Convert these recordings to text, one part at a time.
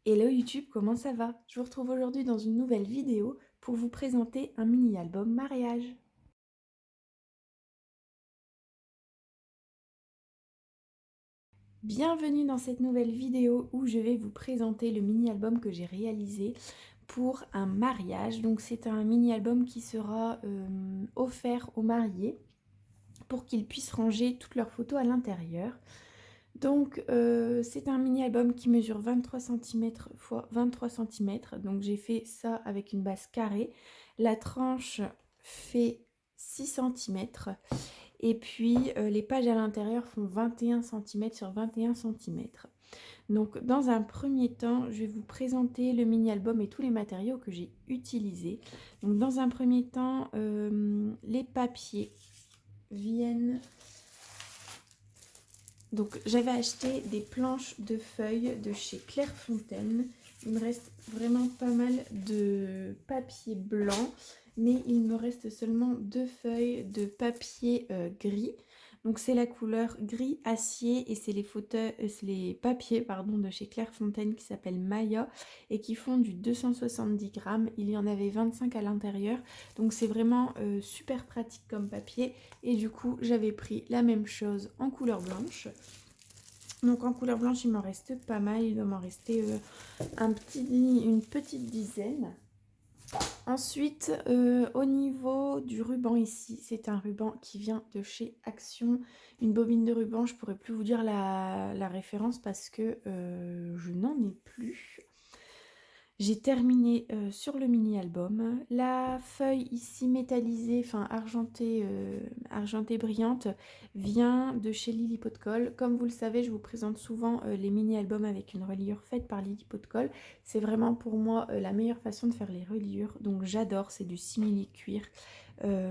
Hello YouTube, comment ça va? Je vous retrouve aujourd'hui dans une nouvelle vidéo pour vous présenter un mini-album mariage. Bienvenue dans cette nouvelle vidéo où je vais vous présenter le mini-album que j'ai réalisé pour un mariage. Donc c'est un mini-album qui sera offert aux mariés pour qu'ils puissent ranger toutes leurs photos à l'intérieur. Donc c'est un mini-album qui mesure 23 cm x 23 cm. Donc j'ai fait ça avec une base carrée. La tranche fait 6 cm. Et puis les pages à l'intérieur font 21 cm sur 21 cm. Donc dans un premier temps, je vais vous présenter le mini-album et tous les matériaux que j'ai utilisés. Donc dans un premier temps, les papiers viennent... Donc j'avais acheté des planches de feuilles de chez Clairefontaine. Il me reste vraiment pas mal de papier blanc, mais il me reste seulement 2 feuilles de papier gris. Donc c'est la couleur gris acier et c'est les papiers de chez Clairefontaine qui s'appellent Maya et qui font du 270 grammes. Il y en avait 25 à l'intérieur, donc c'est vraiment super pratique comme papier. Et du coup j'avais pris la même chose en couleur blanche. Donc en couleur blanche il m'en reste pas mal, il doit m'en rester une petite dizaine. Ensuite, au niveau du ruban ici, c'est un ruban qui vient de chez Action. Une bobine de ruban, je pourrais plus vous dire la référence parce que je n'en ai plus. J'ai terminé sur le mini-album. La feuille ici métallisée, enfin argentée brillante, vient de chez Lily Pot de Colle. Comme vous le savez, je vous présente souvent les mini-albums avec une reliure faite par Lily Pot de Colle. C'est vraiment pour moi la meilleure façon de faire les reliures. Donc j'adore, c'est du simili cuir.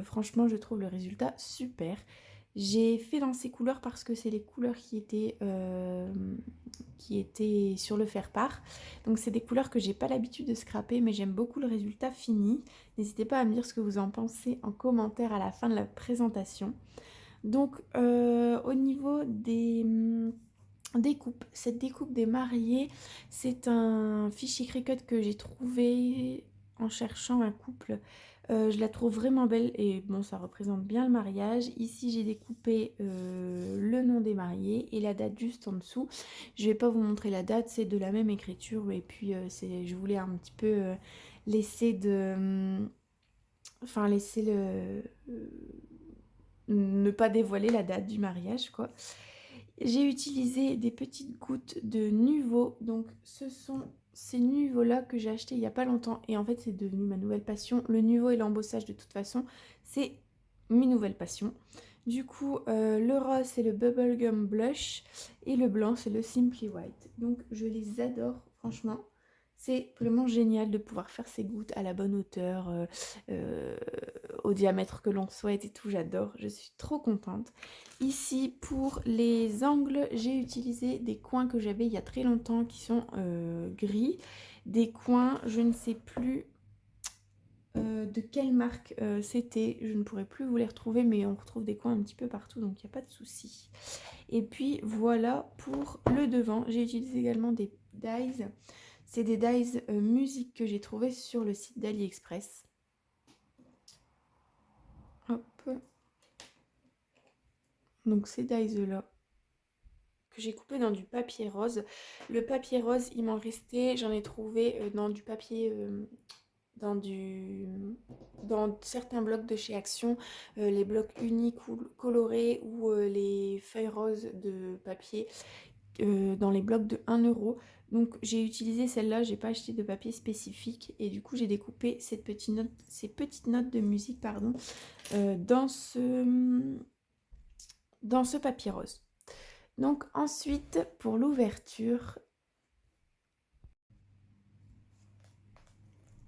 Franchement, je trouve le résultat super. J'ai fait dans ces couleurs parce que c'est les couleurs qui étaient sur le faire-part. Donc c'est des couleurs que j'ai pas l'habitude de scraper, mais j'aime beaucoup le résultat fini. N'hésitez pas à me dire ce que vous en pensez en commentaire à la fin de la présentation. Donc au niveau des découpes, cette découpe des mariés, c'est un fichier Cricut que j'ai trouvé en cherchant un couple. Je la trouve vraiment belle et bon, ça représente bien le mariage. Ici, j'ai découpé le nom des mariés et la date juste en dessous. Je vais pas vous montrer la date, c'est de la même écriture et puis je voulais un petit peu laisser laisser ne pas dévoiler la date du mariage, quoi. J'ai utilisé des petites gouttes de Nuvo. Donc ce sont ces Nuvo-là que j'ai acheté il n'y a pas longtemps. Et en fait, c'est devenu ma nouvelle passion. Le Nuvo et l'embossage, de toute façon, c'est mes nouvelles passions. Du coup, le rose, c'est le Bubblegum Blush. Et le blanc, c'est le Simply White. Donc, je les adore, franchement. C'est vraiment génial de pouvoir faire ces gouttes à la bonne hauteur, euh, au diamètre que l'on souhaite et tout. J'adore, je suis trop contente. Ici, pour les angles, j'ai utilisé des coins que j'avais il y a très longtemps qui sont gris. Des coins, je ne sais plus de quelle marque c'était. Je ne pourrais plus vous les retrouver, mais on retrouve des coins un petit peu partout, donc il n'y a pas de souci. Et puis voilà pour le devant. J'ai utilisé également des dies. C'est des dies musique que j'ai trouvé sur le site d'AliExpress. Hop. Donc ces dies là que j'ai coupé dans du papier rose. Le papier rose, il m'en restait, j'en ai trouvé dans du papier, dans, du, dans certains blocs de chez Action, les blocs unis colorés ou les feuilles roses de papier dans les blocs de 1 euro. Donc j'ai utilisé celle-là, j'ai pas acheté de papier spécifique et du coup j'ai découpé ces petites notes de musique dans ce papier rose. Donc ensuite, pour l'ouverture,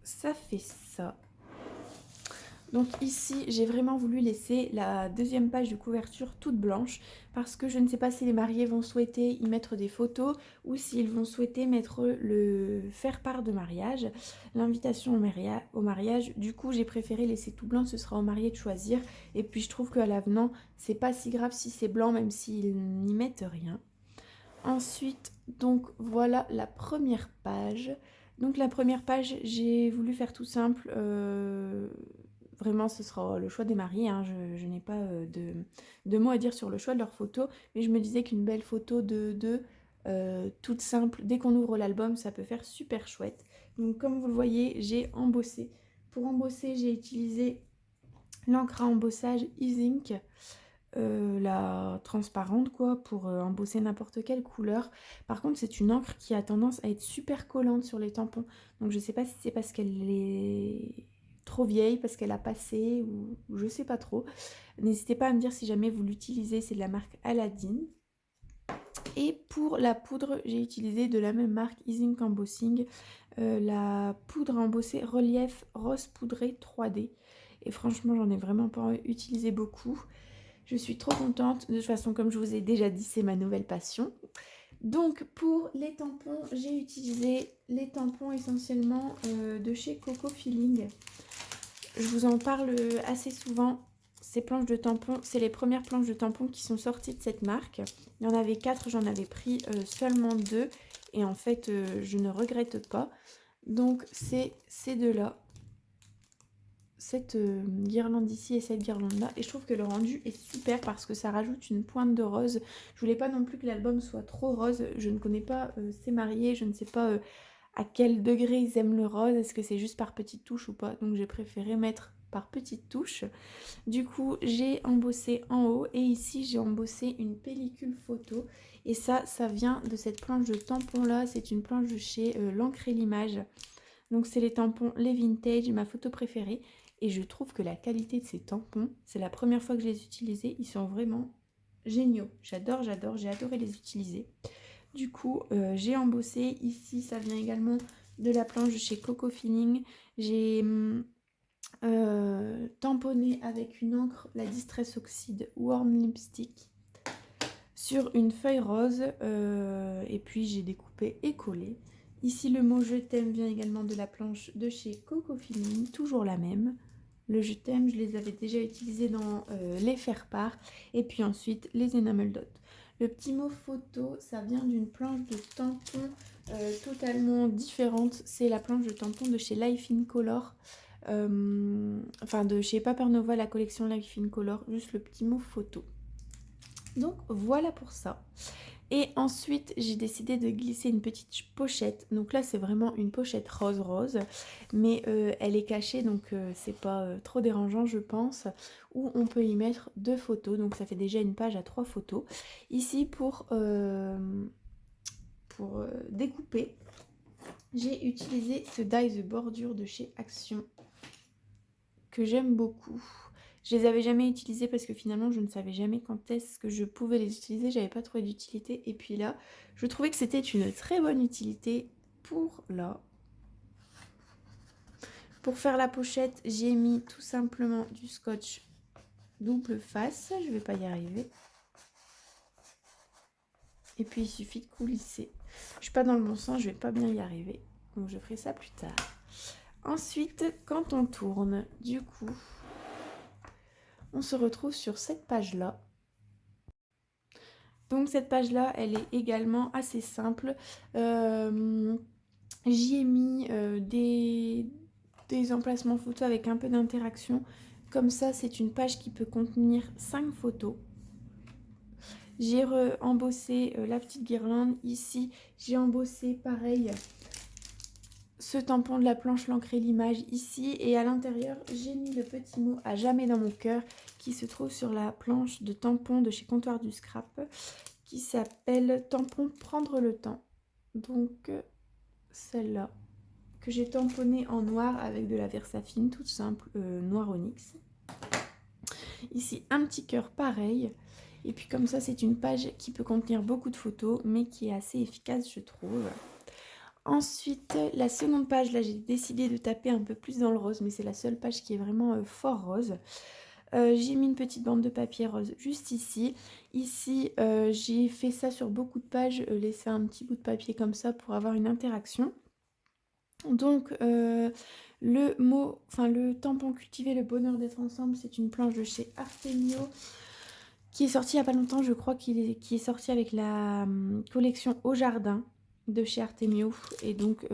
ça fait ça. Donc ici, j'ai vraiment voulu laisser la deuxième page de couverture toute blanche parce que je ne sais pas si les mariés vont souhaiter y mettre des photos ou s'ils vont souhaiter mettre le faire-part de mariage, l'invitation au mariage. Du coup, j'ai préféré laisser tout blanc, ce sera aux mariés de choisir. Et puis je trouve qu'à l'avenant, c'est pas si grave si c'est blanc, même s'ils n'y mettent rien. Ensuite, donc voilà la première page. Donc la première page, j'ai voulu faire tout simple. Vraiment, ce sera le choix des mariés. Hein. Je n'ai pas de mots à dire sur le choix de leurs photos. Mais je me disais qu'une belle photo toute simple, dès qu'on ouvre l'album, ça peut faire super chouette. Donc comme vous le voyez, j'ai embossé. Pour embosser, j'ai utilisé l'encre à embossage Ink. La transparente quoi pour embosser n'importe quelle couleur. Par contre c'est une encre qui a tendance à être super collante sur les tampons, donc je sais pas si c'est parce qu'elle est trop vieille, parce qu'elle a passé ou je sais pas trop. N'hésitez pas à me dire si jamais vous l'utilisez, c'est de la marque Aladdin. Et pour la poudre, j'ai utilisé de la même marque Ink Embossing, la poudre à embosser relief rose poudré 3D, et franchement j'en ai vraiment pas utilisé beaucoup. Je suis trop contente. De toute façon, comme je vous ai déjà dit, c'est ma nouvelle passion. Donc, pour les tampons, j'ai utilisé les tampons essentiellement de chez Coco Feeling. Je vous en parle assez souvent. Ces planches de tampons, c'est les premières planches de tampons qui sont sorties de cette marque. Il y en avait 4, j'en avais pris seulement 2. Et en fait, je ne regrette pas. Donc, c'est ces deux-là. Cette guirlande ici et cette guirlande là, et je trouve que le rendu est super parce que ça rajoute une pointe de rose. Je voulais pas non plus que l'album soit trop rose. Je ne connais pas ces mariés, je ne sais pas à quel degré ils aiment le rose, est-ce que c'est juste par petites touches ou pas, donc j'ai préféré mettre par petites touches. Du coup j'ai embossé en haut et ici j'ai embossé une pellicule photo, et ça vient de cette planche de tampons là. C'est une planche de chez l'encre et l'image. Donc c'est les tampons, les vintage, ma photo préférée. Et je trouve que la qualité de ces tampons, c'est la première fois que je les ai utilisés, ils sont vraiment géniaux. J'adore, j'ai adoré les utiliser. Du coup, j'ai embossé. Ici, ça vient également de la planche de chez Coco Feeling. J'ai tamponné avec une encre la Distress Oxide Warm Lipstick sur une feuille rose. Et puis j'ai découpé et collé. Ici, le mot je t'aime vient également de la planche de chez Coco Feeling, toujours la même. Le je t'aime, je les avais déjà utilisés dans les faire-part. Et puis ensuite, les enamel dots. Le petit mot photo, ça vient d'une planche de tampons totalement différente. C'est la planche de tampons de chez Life in Color. Enfin, de chez Paper Nova, la collection Life in Color. Juste le petit mot photo. Donc, voilà pour ça. Et ensuite, j'ai décidé de glisser une petite pochette. Donc là, c'est vraiment une pochette rose, mais elle est cachée, donc c'est pas trop dérangeant, je pense. Où on peut y mettre 2 photos, donc ça fait déjà une page à 3 photos. Ici, pour découper, j'ai utilisé ce die the bordure de chez Action, que j'aime beaucoup. Je les avais jamais utilisés parce que finalement je ne savais jamais quand est-ce que je pouvais les utiliser, j'avais pas trouvé d'utilité, et puis là je trouvais que c'était une très bonne utilité pour là. Pour faire la pochette, j'ai mis tout simplement du scotch double face, je vais pas y arriver. Et puis il suffit de coulisser. Je suis pas dans le bon sens, je vais pas bien y arriver, donc je ferai ça plus tard. Ensuite, quand on tourne, du coup, on se retrouve sur cette page-là. Donc cette page-là, elle est également assez simple. J'y ai mis des emplacements photos avec un peu d'interaction. Comme ça, c'est une page qui peut contenir 5 photos. J'ai embossé la petite guirlande. Ici, j'ai embossé pareil ce tampon de la planche l'encre et l'image ici, et à l'intérieur j'ai mis le petit mot à jamais dans mon cœur qui se trouve sur la planche de tampon de chez Comptoir du Scrap, qui s'appelle tampon prendre le temps. Donc celle-là que j'ai tamponnée en noir avec de la Versafine toute simple, noir onyx. Ici un petit cœur pareil, et puis comme ça c'est une page qui peut contenir beaucoup de photos mais qui est assez efficace, je trouve. Ensuite, la seconde page, là j'ai décidé de taper un peu plus dans le rose, mais c'est la seule page qui est vraiment fort rose. J'ai mis une petite bande de papier rose juste ici. Ici, j'ai fait ça sur beaucoup de pages, laisser un petit bout de papier comme ça pour avoir une interaction. Donc, le tampon cultivé, le bonheur d'être ensemble, c'est une planche de chez Artemio. qui est sorti il n'y a pas longtemps, je crois qui est sorti avec la collection Au Jardin de chez Artemio. Et donc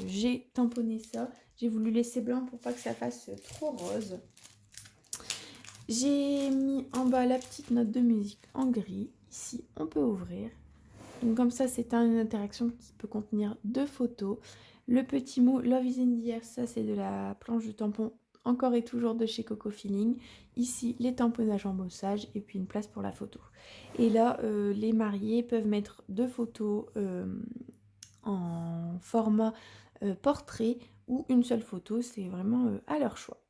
j'ai tamponné ça. J'ai voulu laisser blanc pour pas que ça fasse trop rose. J'ai mis en bas la petite note de musique en gris. Ici, on peut ouvrir. Donc comme ça, c'est une interaction qui peut contenir 2 photos. Le petit mot Love is in the air, ça c'est de la planche de tampon encore et toujours de chez Coco Feeling. Ici, les tamponnages embossage et puis une place pour la photo. Et là, les mariés peuvent mettre 2 photos en format portrait ou une seule photo, c'est vraiment à leur choix.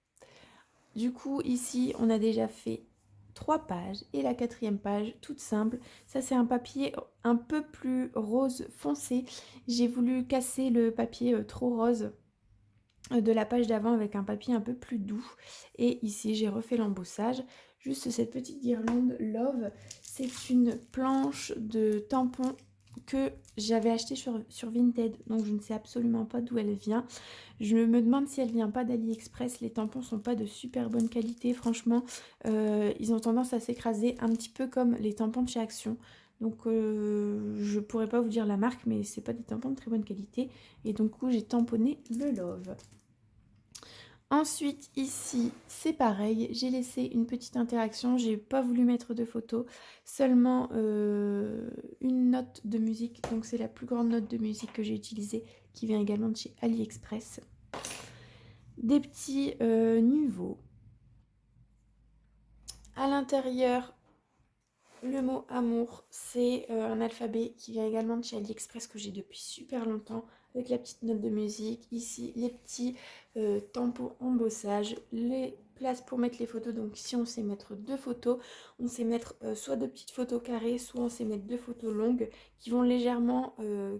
Du coup, ici, on a déjà fait 3 pages et la 4e page, toute simple. Ça, c'est un papier un peu plus rose foncé. J'ai voulu casser le papier trop rose de la page d'avant avec un papier un peu plus doux. Et ici, j'ai refait l'embossage. Juste cette petite guirlande Love, c'est une planche de tampons que j'avais acheté sur Vinted, donc je ne sais absolument pas d'où elle vient. Je me demande si elle vient pas d'AliExpress. Les tampons sont pas de super bonne qualité, franchement. Ils ont tendance à s'écraser un petit peu comme les tampons de chez Action. Donc je pourrais pas vous dire la marque, mais c'est pas des tampons de très bonne qualité. Et donc j'ai tamponné le Love. Ensuite, ici, c'est pareil, j'ai laissé une petite interaction, j'ai pas voulu mettre de photos, seulement une note de musique, donc c'est la plus grande note de musique que j'ai utilisée, qui vient également de chez AliExpress. Des petits niveaux. À l'intérieur, le mot amour, c'est un alphabet qui vient également de chez AliExpress que j'ai depuis super longtemps, avec la petite note de musique. Ici, les petits tampons embossage, les places pour mettre les photos. Donc ici, on sait mettre 2 photos. On sait mettre soit 2 petites photos carrées, soit on sait mettre 2 photos longues qui vont légèrement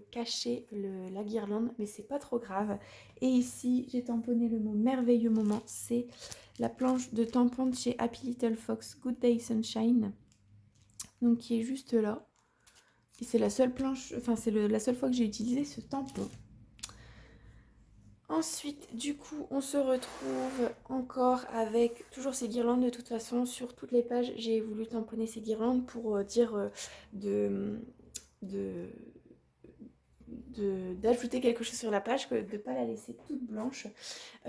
cacher la guirlande, mais c'est pas trop grave. Et ici, j'ai tamponné le mot merveilleux moment. C'est la planche de tampons de chez Happy Little Fox Good Day Sunshine. Donc qui est juste là. Et c'est la seule planche, enfin c'est la seule fois que j'ai utilisé ce tampon. Ensuite, du coup, on se retrouve encore avec toujours ces guirlandes. De toute façon, sur toutes les pages, j'ai voulu tamponner ces guirlandes pour dire d'ajouter quelque chose sur la page, que de ne pas la laisser toute blanche.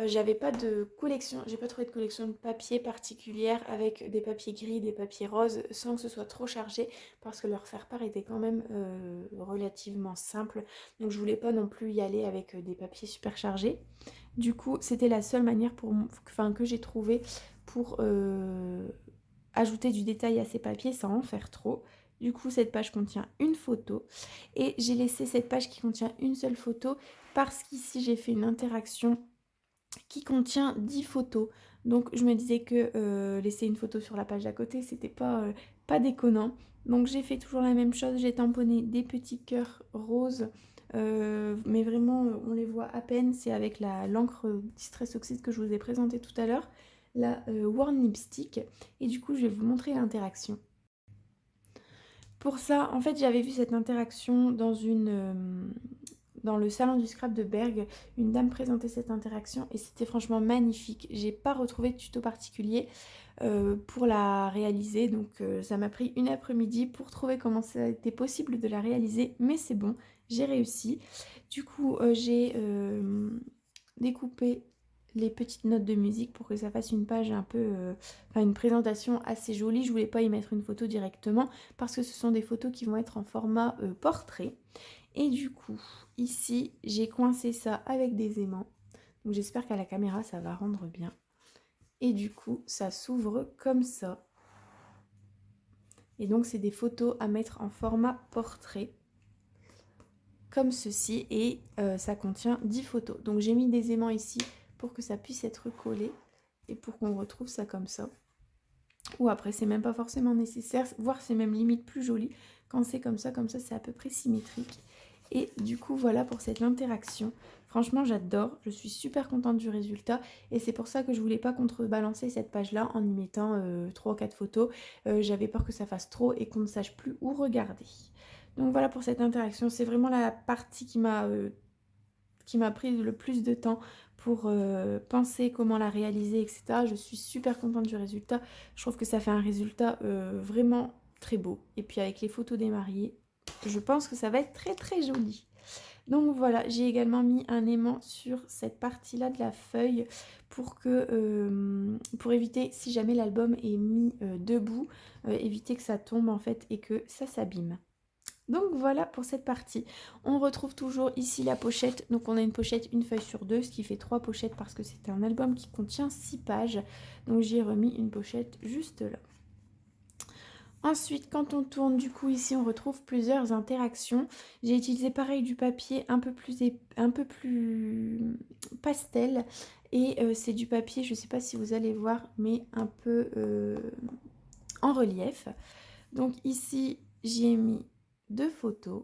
J'avais pas de collection, j'ai pas trouvé de collection de papier particulière avec des papiers gris, des papiers roses, sans que ce soit trop chargé, parce que leur faire-part était quand même relativement simple. Donc je voulais pas non plus y aller avec des papiers super chargés. Du coup, c'était la seule manière que j'ai trouvé pour ajouter du détail à ces papiers sans en faire trop. Du coup, cette page contient une photo et j'ai laissé cette page qui contient une seule photo parce qu'ici, j'ai fait une interaction qui contient 10 photos. Donc, je me disais que laisser une photo sur la page d'à côté, c'était pas déconnant. Donc, j'ai fait toujours la même chose. J'ai tamponné des petits cœurs roses, mais vraiment, on les voit à peine. C'est avec l'encre Distress Oxide que je vous ai présenté tout à l'heure, la Worn Lipstick. Et du coup, je vais vous montrer l'interaction. Pour ça, en fait, j'avais vu cette interaction dans le salon du scrap de Berg. Une dame présentait cette interaction et c'était franchement magnifique. J'ai pas retrouvé de tuto particulier pour la réaliser, donc ça m'a pris une après-midi pour trouver comment ça a été possible de la réaliser, mais c'est bon, j'ai réussi. Du coup, j'ai découpé les petites notes de musique pour que ça fasse une page un peu, une présentation assez jolie. Je voulais pas y mettre une photo directement parce que ce sont des photos qui vont être en format portrait. Et du coup, ici, j'ai coincé ça avec des aimants. Donc j'espère qu'à la caméra, ça va rendre bien. Et du coup, ça s'ouvre comme ça. Et donc, c'est des photos à mettre en format portrait. Comme ceci. Et ça contient 10 photos. Donc j'ai mis des aimants ici pour que ça puisse être collé. Et pour qu'on retrouve ça comme ça. Ou après, c'est même pas forcément nécessaire. Voire c'est même limite plus joli. Quand c'est comme ça c'est à peu près symétrique. Et du coup, voilà pour cette interaction. Franchement, j'adore. Je suis super contente du résultat. Et c'est pour ça que je voulais pas contrebalancer cette page-là en y mettant 3 ou 4 photos. J'avais peur que ça fasse trop et qu'on ne sache plus où regarder. Donc voilà pour cette interaction. C'est vraiment la partie qui m'a qui m'a pris le plus de temps pour penser comment la réaliser, etc. Je suis super contente du résultat. Je trouve que ça fait un résultat vraiment très beau. Et puis avec les photos des mariés, je pense que ça va être très très joli. Donc voilà, j'ai également mis un aimant sur cette partie-là de la feuille pour éviter, si jamais l'album est mis debout, éviter que ça tombe en fait et que ça s'abîme. Donc voilà pour cette partie. On retrouve toujours ici la pochette. Donc on a une pochette, une feuille sur deux, ce qui fait 3 pochettes parce que c'est un album qui contient 6 pages. Donc j'ai remis une pochette juste là. Ensuite, quand on tourne, du coup, ici, on retrouve plusieurs interactions. J'ai utilisé pareil du papier un peu plus pastel. Et c'est du papier, je ne sais pas si vous allez voir, mais un peu en relief. Donc ici, j'ai mis 2 photos.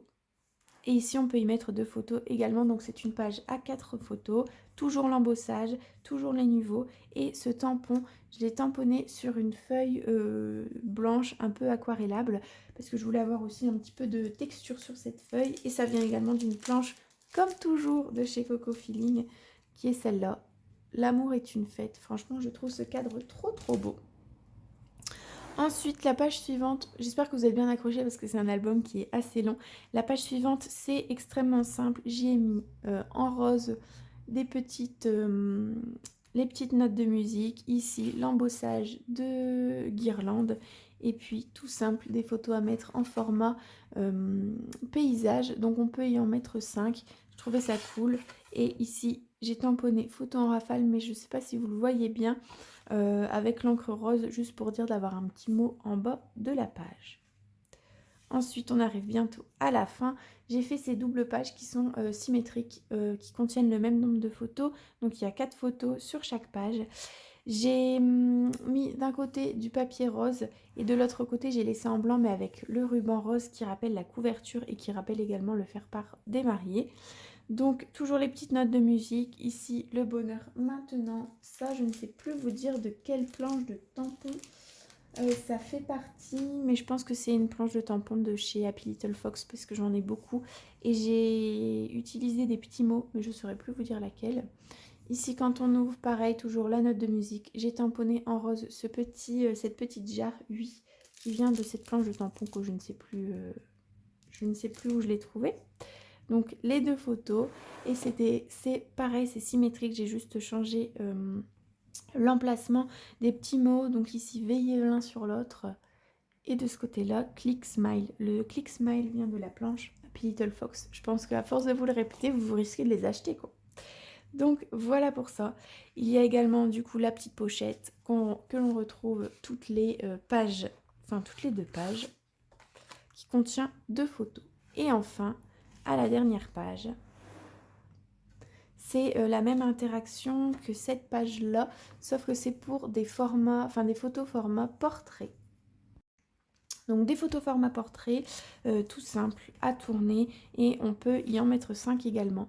Et ici, on peut y mettre 2 photos également. Donc c'est une page à 4 photos. Toujours l'embossage, toujours les niveaux. Et ce tampon, je l'ai tamponné sur une feuille blanche un peu aquarellable. Parce que je voulais avoir aussi un petit peu de texture sur cette feuille. Et ça vient également d'une planche, comme toujours, de chez Coco Feeling, qui est celle-là. L'amour est une fête. Franchement, je trouve ce cadre trop trop beau. Ensuite, la page suivante, j'espère que vous êtes bien accrochés parce que c'est un album qui est assez long. La page suivante, c'est extrêmement simple. J'y ai mis en rose les petites notes de musique. Ici, l'embossage de guirlande. Et puis, tout simple, des photos à mettre en format paysage. Donc, on peut y en mettre 5. Je trouvais ça cool. Et ici, j'ai tamponné photo en rafale, mais je ne sais pas si vous le voyez bien. Avec l'encre rose, juste pour dire d'avoir un petit mot en bas de la page. Ensuite, on arrive bientôt à la fin. J'ai fait ces doubles pages qui sont symétriques, qui contiennent le même nombre de photos. Donc, il y a 4 photos sur chaque page. J'ai mis d'un côté du papier rose et de l'autre côté, j'ai laissé en blanc, mais avec le ruban rose qui rappelle la couverture et qui rappelle également le faire-part des mariés. Donc, toujours les petites notes de musique. Ici, le bonheur maintenant. Ça, je ne sais plus vous dire de quelle planche de tampon ça fait partie. Mais je pense que c'est une planche de tampon de chez Happy Little Fox parce que j'en ai beaucoup. Et j'ai utilisé des petits mots, mais je ne saurais plus vous dire laquelle. Ici, quand on ouvre, pareil, toujours la note de musique. J'ai tamponné en rose cette petite jarre, oui, qui vient de cette planche de tampon que je ne sais plus où je l'ai trouvée. Donc les 2 photos, et c'est pareil, c'est symétrique, j'ai juste changé l'emplacement des petits mots. Donc ici, veillez l'un sur l'autre, et de ce côté-là, click smile. Le click smile vient de la planche Happy Little Fox. Je pense qu'à force de vous le répéter, vous risquez de les acheter, quoi. Donc voilà pour ça. Il y a également du coup la petite pochette que l'on retrouve toutes les pages, enfin toutes les 2 pages, qui contient 2 photos. Et enfin, à la dernière page, c'est la même interaction que cette page-là, sauf que c'est pour des formats, enfin des photos format portrait. Donc des photos format portrait, tout simple, à tourner, et on peut y en mettre 5 également.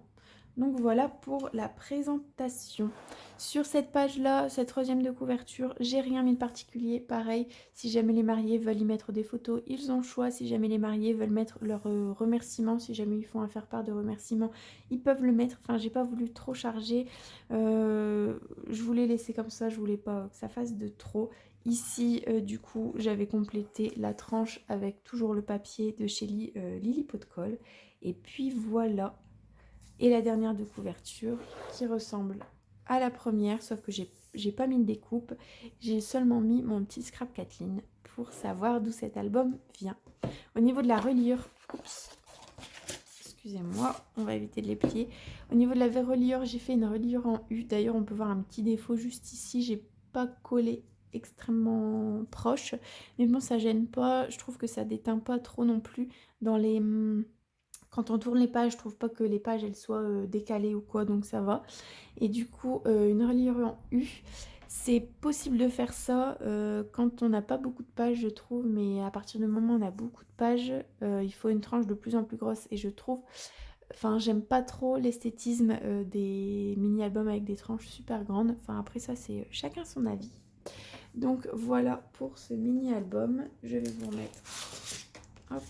Donc voilà pour la présentation. Sur cette page-là, cette 3e de couverture, j'ai rien mis de particulier. Pareil, si jamais les mariés veulent y mettre des photos, ils ont le choix. Si jamais les mariés veulent mettre leurs remerciements, si jamais ils font un faire-part de remerciements, ils peuvent le mettre. Enfin, j'ai pas voulu trop charger. Je voulais laisser comme ça, je voulais pas que ça fasse de trop. Ici, du coup, j'avais complété la tranche avec toujours le papier de chez Lily Pot de Colle. Et puis voilà. Et la dernière de couverture qui ressemble à la première, sauf que j'ai pas mis de découpe. J'ai seulement mis mon petit scrap Kathleen pour savoir d'où cet album vient. Au niveau de la reliure, excusez-moi, on va éviter de les plier. Au niveau de la reliure, j'ai fait une reliure en U. D'ailleurs, on peut voir un petit défaut juste ici. J'ai pas collé extrêmement proche. Mais bon, ça gêne pas. Je trouve que ça déteint pas trop non plus dans les... Quand on tourne les pages, je trouve pas que les pages elles soient décalées ou quoi, donc ça va. Et du coup, une reliure en U, c'est possible de faire ça quand on n'a pas beaucoup de pages, je trouve, mais à partir du moment où on a beaucoup de pages, il faut une tranche de plus en plus grosse. Et je trouve, enfin, j'aime pas trop l'esthétisme des mini-albums avec des tranches super grandes. Enfin, après ça, c'est chacun son avis. Donc voilà pour ce mini-album. Je vais vous remettre. Hop.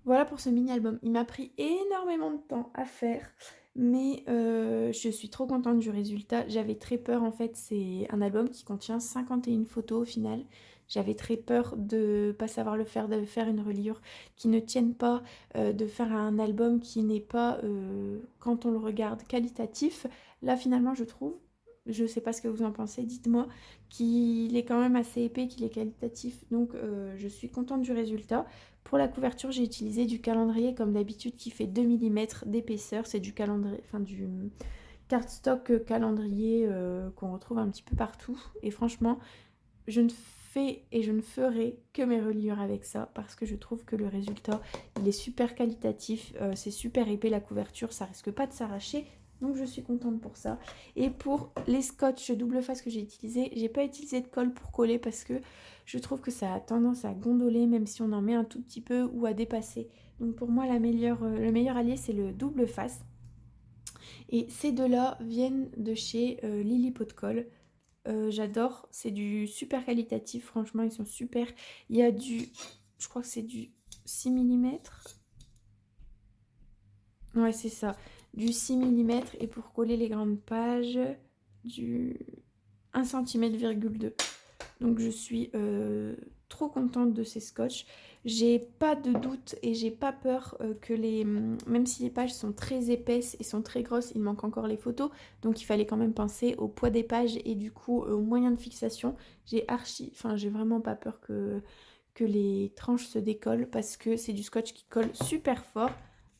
Voilà pour ce mini-album. Il m'a pris énormément de temps à faire, mais je suis trop contente du résultat. J'avais très peur, en fait, c'est un album qui contient 51 photos au final. J'avais très peur de pas savoir le faire, de faire une reliure qui ne tienne pas, de faire un album qui n'est pas, quand on le regarde, qualitatif. Là, finalement, je trouve, je sais pas ce que vous en pensez, dites-moi, qu'il est quand même assez épais, qu'il est qualitatif. Donc, je suis contente du résultat. Pour la couverture, j'ai utilisé du calendrier comme d'habitude qui fait 2 mm d'épaisseur. C'est du calendrier, enfin du cardstock calendrier qu'on retrouve un petit peu partout. Et franchement, je ne fais et je ne ferai que mes reliures avec ça parce que je trouve que le résultat, il est super qualitatif. C'est super épais la couverture, ça risque pas de s'arracher. Donc je suis contente pour ça. Et pour les scotch double face que j'ai pas utilisé de colle pour coller parce que je trouve que ça a tendance à gondoler même si on en met un tout petit peu ou à dépasser. Donc pour moi le meilleur allié c'est le double face. Et ces deux-là viennent de chez Lily Pot de Colle. J'adore, c'est du super qualitatif, franchement ils sont super. Il y a du, je crois que c'est du 6 mm. Ouais, c'est ça. Du 6 mm et pour coller les grandes pages, du 1,2 cm. Donc je suis trop contente de ces scotch. J'ai pas de doute et j'ai pas peur que même si les pages sont très épaisses et sont très grosses, il manque encore les photos. Donc il fallait quand même penser au poids des pages et du coup aux moyens de fixation. J'ai vraiment pas peur que les tranches se décollent parce que c'est du scotch qui colle super fort.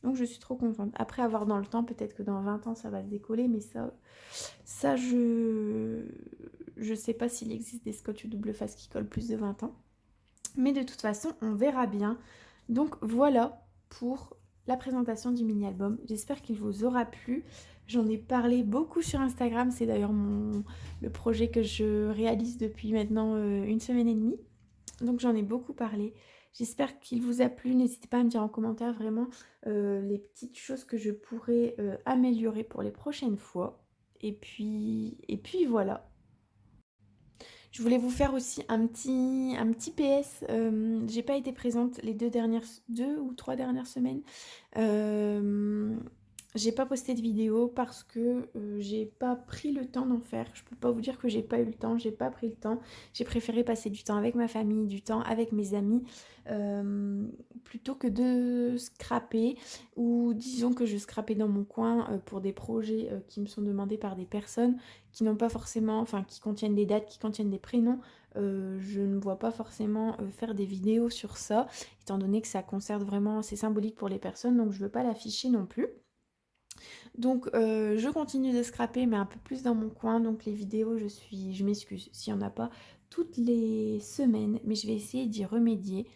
Donc je suis trop contente. Après avoir dans le temps, peut-être que dans 20 ans ça va se décoller, mais ça je sais pas s'il existe des scotch double face qui collent plus de 20 ans. Mais de toute façon, on verra bien. Donc voilà pour la présentation du mini-album. J'espère qu'il vous aura plu. J'en ai parlé beaucoup sur Instagram. C'est d'ailleurs le projet que je réalise depuis maintenant une semaine et demie. Donc j'en ai beaucoup parlé. J'espère qu'il vous a plu. N'hésitez pas à me dire en commentaire vraiment les petites choses que je pourrais améliorer pour les prochaines fois. Et puis voilà. Je voulais vous faire aussi un petit PS. J'ai pas été présente les deux ou trois dernières semaines. Euh, j'ai pas posté de vidéo parce que j'ai pas pris le temps d'en faire. Je peux pas vous dire que j'ai pas eu le temps, j'ai pas pris le temps. J'ai préféré passer du temps avec ma famille, du temps avec mes amis, euh, plutôt que de scraper. Ou disons que je scrapais dans mon coin pour des projets qui me sont demandés par des personnes qui n'ont pas forcément, enfin qui contiennent des dates, qui contiennent des prénoms. Je ne vois pas forcément faire des vidéos sur ça, étant donné que ça concerne vraiment, c'est symbolique pour les personnes, donc je veux pas l'afficher non plus. Donc je continue de scraper, mais un peu plus dans mon coin. Donc les vidéos, je m'excuse s'il n'y en a pas toutes les semaines, mais je vais essayer d'y remédier.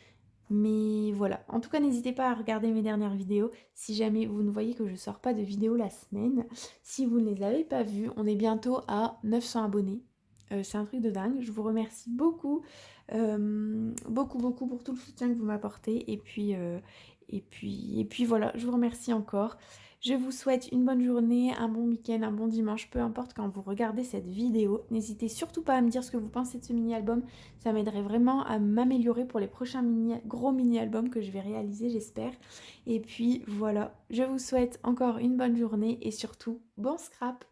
Mais voilà, en tout cas n'hésitez pas à regarder mes dernières vidéos si jamais vous ne voyez que je sors pas de vidéos la semaine. Si vous ne les avez pas vues, on est bientôt à 900 abonnés. C'est un truc de dingue. Je vous remercie beaucoup, beaucoup, beaucoup pour tout le soutien que vous m'apportez. Et puis voilà, je vous remercie encore. Je vous souhaite une bonne journée, un bon week-end, un bon dimanche, peu importe quand vous regardez cette vidéo. N'hésitez surtout pas à me dire ce que vous pensez de ce mini-album. Ça m'aiderait vraiment à m'améliorer pour les prochains gros mini-albums que je vais réaliser, j'espère. Et puis voilà, je vous souhaite encore une bonne journée et surtout, bon scrap!